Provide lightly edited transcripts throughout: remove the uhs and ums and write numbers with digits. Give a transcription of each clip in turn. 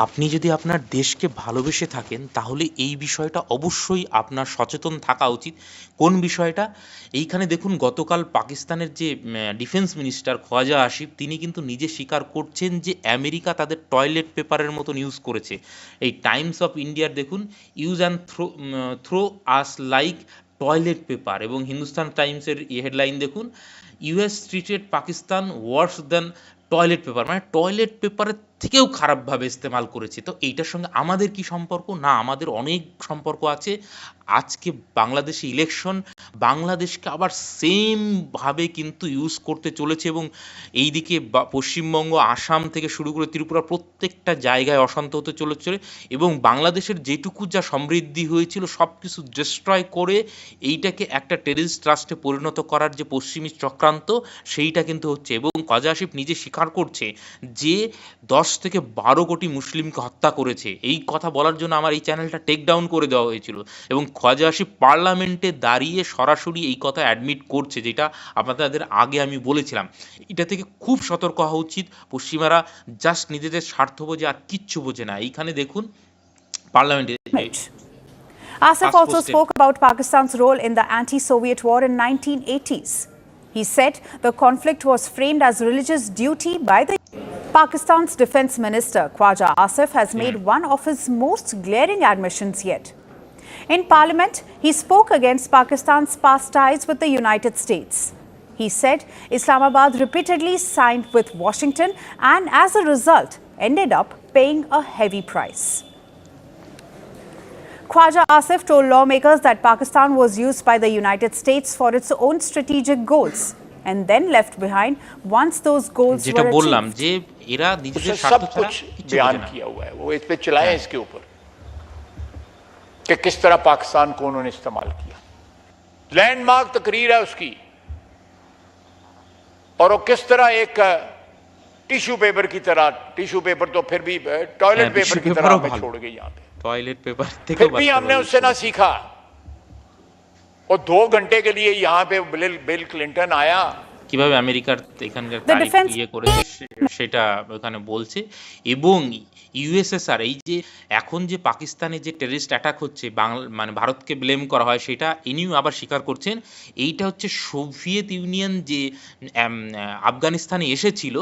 আপনি যদি আপনার দেশকে ভালোবেসে থাকেন তাহলে এই বিষয়টা অবশ্যই আপনার সচেতন থাকা উচিত। কোন বিষয়টা? এইখানে দেখুন, গতকাল পাকিস্তানের যে ডিফেন্স মিনিস্টার খোয়াজা আসিফ, তিনি কিন্তু নিজে স্বীকার করছেন যে আমেরিকা তাদের টয়লেট পেপারের মতন ইউজ করেছে। এই টাইমস অফ ইন্ডিয়ার দেখুন, use and throw us like toilet paper, এবং হিন্দুস্তান টাইমসের হেডলাইন দেখুন, US treated Pakistan worse than toilet paper, মানে টয়লেট পেপারের থেকেও খারাপভাবে ইস্তেমাল করেছে। তো এইটার সঙ্গে আমাদের কি সম্পর্ক? না, আমাদের অনেক সম্পর্ক আছে। আজকে বাংলাদেশে ইলেকশন, বাংলাদেশকে আবার সেমভাবে কিন্তু ইউজ করতে চলেছে, এবং এইদিকে পশ্চিমবঙ্গ, আসাম থেকে শুরু করে ত্রিপুরা, প্রত্যেকটা জায়গায় অশান্ত হতে চলেছে, এবং বাংলাদেশের যেটুকু যা সমৃদ্ধি হয়েছিল সব কিছু ডিস্ট্রয় করে এইটাকে একটা টেররিস্ট রাষ্ট্রে পরিণত করার যে পশ্চিমী চক্রান্ত, সেইটা কিন্তু হচ্ছে। এবং খোয়াজা আসিফ নিজে স্বীকার করছে যে 10 থেকে 12 কোটি মুসলিমকে হত্যা করেছে। এই কথা বলার জন্য আমার এই চ্যানেলটা টেক ডাউন করে দেওয়া হয়েছিল, এবং খোয়াজা আসিফ পার্লামেন্টে দাঁড়িয়ে সরাসরি এই কথা অ্যাডমিট করছে, যেটা আপনাদের আগে আমি বলেছিলাম। এটা থেকে খুব সতর্ক হওয়া উচিত। পশ্চিমারা জাস্ট নিজেদের স্বার্থ বোঝে, আর কিচ্ছু বোঝে না। এইখানে দেখুন পার্লামেন্টে Asif ফার্স্ট also পোস্টে spoke about Pakistan's role in the anti-Soviet war in 1980s. He said the conflict was framed as religious duty by the Pakistan's defense minister Khwaja Asif has made one of his most glaring admissions yet. In parliament, he spoke against Pakistan's past ties with the United States. He said Islamabad repeatedly signed with Washington and as a result ended up paying a heavy price. Khwaja Asif told lawmakers that Pakistan was used by the United States for its own strategic goals and then left behind once those goals যেটা were বললাম achieved. যে এরা নিজেদের उसने স্বার্থ सब ছাড়া कुछ কিচ্ছু बयान বোঝে না। किया हुआ है, वो इस पे चलाए इसके ऊपर कि किस तरह पाकिस्तान को उन्होंने इस्तेमाल किया। लैंडमार्क तकरीर है उसकी, और वो किस तरह एक टिश्यू पेपर की तरह, टिश्यू पेपर तो फिर भी टॉयलेट पेपर टिश्यू की तरह पेपरও हमें ভালো, छोड़ गई यहाँ पे। টয়লেট পেপার থেকে फिर भी हमने उससे ना सीखा। और 2 घंटे के लिए यहाँ पे बिल क्लिंटन आया, কিভাবে আমেরিকার এখানকার The তারিফ defense ইয়ে করেছে সেটা ওখানে বলছে। এবং ইউএসএসআর, এই যে এখন যে পাকিস্তানে যে টেররিস্ট অ্যাটাক হচ্ছে, মানে ভারতকে ব্লেম করা হয়, সেটা ইনিও আবার স্বীকার করছেন। এইটা হচ্ছে সোভিয়েত ইউনিয়ন যে আফগানিস্তানে এসেছিল,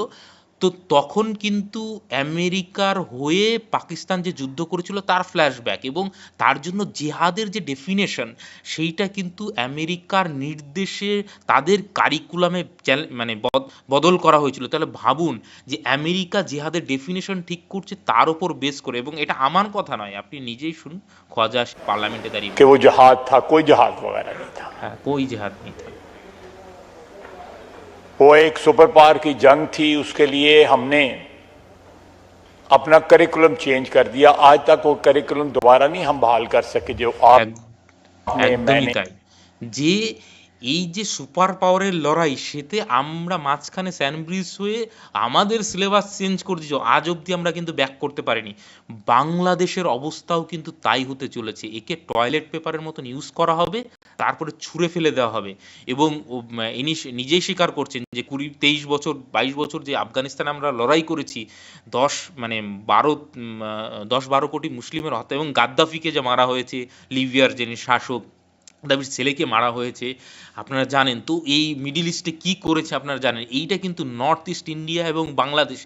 তো তখন কিন্তু আমেরিকার হয়ে পাকিস্তান যে যুদ্ধ করেছিল তার ফ্ল্যাশব্যাক, এবং তার জন্য জেহাদের যে ডেফিনেশন, সেইটা কিন্তু আমেরিকার নির্দেশে তাদের কারিকুলামে মানে বদল করা হয়েছিল। তাহলে ভাবুন যে আমেরিকা জেহাদের ডেফিনেশন ঠিক করছে তার উপর বেস করে, এবং এটা আমার কথা নয়, আপনি নিজেই শুনুন, খোয়াজা পার্লামেন্টে দাঁড়িয়ে कि वो जहाद था, कोई जहाद वगैरह नहीं था। হ্যাঁ, कोई জেহাদ নেই था। वो एक सुपर पावर की जंग थी, उसके लिए हमने अपना करिकुलम चेंज कर दिया। आज तक वो करिकुलम दोबारा नहीं हम बहाल कर सके जो आपने একদমই मैंने। তাই। যে এই যে সুপার পাওয়ারের লড়াই, সেতে আমরা মাঝখানে স্যান্ডব্রিজ হয়ে আমাদের সিলেবাস চেঞ্জ করে দিয়েছি, আজ অবধি আমরা কিন্তু ব্যাক করতে পারিনি। বাংলাদেশের অবস্থাও কিন্তু তাই হতে চলেছে। একে টয়লেট পেপারের মতন ইউজ করা হবে, তারপরে ছুঁড়ে ফেলে দেওয়া হবে। এবং ইনি নিজেই স্বীকার করছেন যে 23 বছর 22 বছর যে আফগানিস্তানে আমরা লড়াই করেছি, 10-12 কোটি মুসলিমের হত্যা, এবং গাদ্দাফিকে যে মারা হয়েছে, লিবিয়ার যিনি শাসক, গাদ্দাফির ছেলেকে মারা হয়েছে, আপনারা জানেন। তো এই মিডিল ইস্টে কি করেছে আপনারা জানেন। এইটা কিন্তু নর্থ ইস্ট ইন্ডিয়া এবং বাংলাদেশ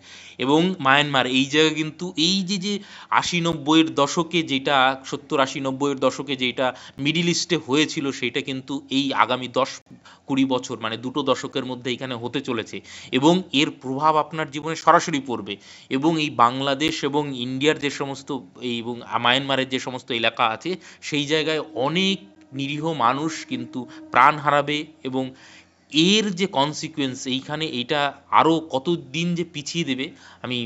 এবং মায়ানমার, এই জায়গায় কিন্তু এই যে 80-90-এর দশকে, যেটা 70-80-90-এর দশকে যেটা মিডিল ইস্টে হয়েছিল, সেটা কিন্তু এই আগামী 10-20 বছর, মানে দুটো দশকের মধ্যে এখানে হতে চলেছে, এবং এর প্রভাব আপনার জীবনে সরাসরি পড়বে। এবং এই বাংলাদেশ এবং ইন্ডিয়ার যে সমস্ত এবং মায়ানমারের যে সমস্ত এলাকা আছে, সেই জায়গায় অনেক নিরীহ মানুষ কিন্তু প্রাণ হারাবে, এবং এর যে কনসিকুয়েন্স এইখানে, এইটা আরও কত দিন যে পিছিয়ে দেবে আমি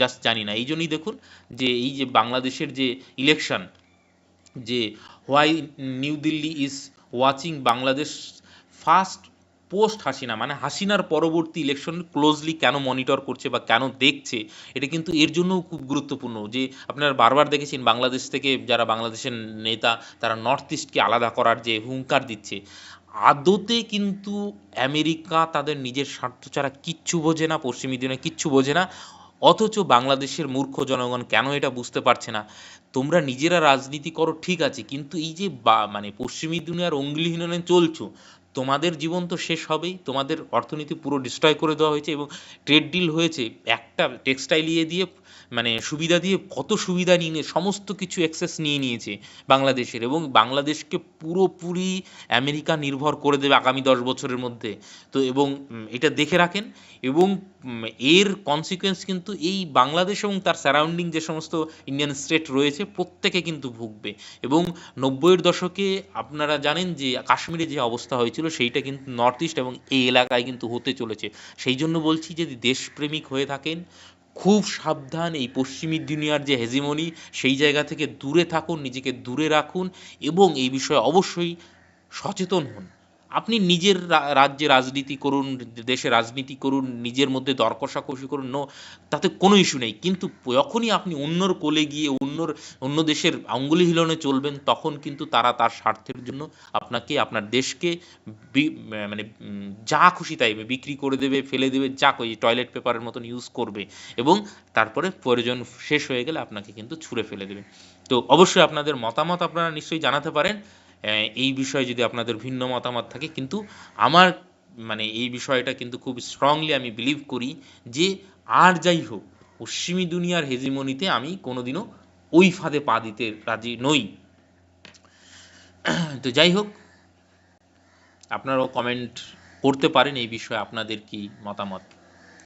জাস্ট জানি না। এই জন্যই দেখুন যে এই যে বাংলাদেশের যে ইলেকশন, যে why new Delhi is watching Bangladesh first post Hasina, মানে হাসিনার পরবর্তী ইলেকশন ক্লোজলি কেন মনিটর করছে বা কেন দেখছে, এটা কিন্তু এর জন্যও খুব গুরুত্বপূর্ণ। যে আপনারা বারবার দেখেছেন বাংলাদেশ থেকে যারা বাংলাদেশের নেতা, তারা নর্থ ইস্টকে আলাদা করার যে হুঙ্কার দিচ্ছে, আদতে কিন্তু আমেরিকা তাদের নিজের স্বার্থ ছাড়া কিচ্ছু বোঝে না, পশ্চিমী দিনে কিচ্ছু বোঝে না। অথচ বাংলাদেশের মূর্খ জনগণ কেন এটা বুঝতে পারছে না? তোমরা নিজেরা রাজনীতি করো ঠিক আছে, কিন্তু এই যে মানে পশ্চিমী দুনিয়ার অঙ্গুলিহীননে চলছো, তোমাদের জীবন তো শেষ হবেই, তোমাদের অর্থনীতি পুরো ডিস্ট্রয় করে দেওয়া হয়েছে এবং ট্রেড ডিল হয়েছে একটা টেক্সটাইল ইয়ে দিয়ে, মানে সুবিধা দিয়ে কত সুবিধা নিয়ে নিয়ে সমস্ত কিছু অ্যাক্সেস নিয়ে নিয়েছে বাংলাদেশের, এবং বাংলাদেশকে পুরোপুরি আমেরিকা নির্ভর করে দেবে আগামী 10 বছরের মধ্যে। তো এবং এটা দেখে রাখেন, এবং এর কনসিকোয়েন্স কিন্তু এই বাংলাদেশ এবং তার সারাউন্ডিং যে সমস্ত ইন্ডিয়ান স্টেট রয়েছে প্রত্যেকে কিন্তু ভুগবে। এবং 90-এর দশকে আপনারা জানেন যে কাশ্মীরে যে অবস্থা হয়েছিল সেইটা কিন্তু নর্থ ইস্ট এবং এই এলাকায় কিন্তু হতে চলেছে। সেই জন্য বলছি, যদি দেশপ্রেমিক হয়ে থাকেন খুব সাবধান, এই পশ্চিমী দুনিয়ার যে হেজিমনি সেই জায়গা থেকে দূরে থাকুন, নিজেকে দূরে রাখুন এবং এই বিষয়ে অবশ্যই সচেতন হন। আপনি নিজের রাজ্যে রাজনীতি করুন, দেশে রাজনীতি করুন, নিজের মধ্যে দর কষাকষি করুন, তাতে কোনো ইস্যু নেই, কিন্তু যখনই আপনি অন্যর কোলে গিয়ে অন্য দেশের আঙ্গুলি হিলনে চলবেন, তখন কিন্তু তারা তার স্বার্থের জন্য আপনাকে, আপনার দেশকে মানে যা খুশি তাই বিক্রি করে দেবে, ফেলে দেবে, যা টয়লেট পেপারের মতন ইউজ করবে, এবং তারপরে প্রয়োজন শেষ হয়ে গেলে আপনাকে কিন্তু ছুঁড়ে ফেলে দেবে। তো অবশ্যই আপনাদের মতামত আপনারা নিশ্চয়ই জানাতে পারেন এই বিষয়ে, যদি আপনাদের ভিন্ন মতামত থাকে। কিন্তু আমার মানে এই বিষয়টা কিন্তু খুব স্ট্রংলি আমি বিলিভ করি যে আর যাই হোক, পশ্চিমী দুনিয়ার হেজিমনিতে আমি কোনোদিনও ওই ফাঁদে পা দিতে রাজি নই। তো যাই হোক, আপনারাও কমেন্ট করতে পারেন এই বিষয়ে আপনাদের কি মতামত।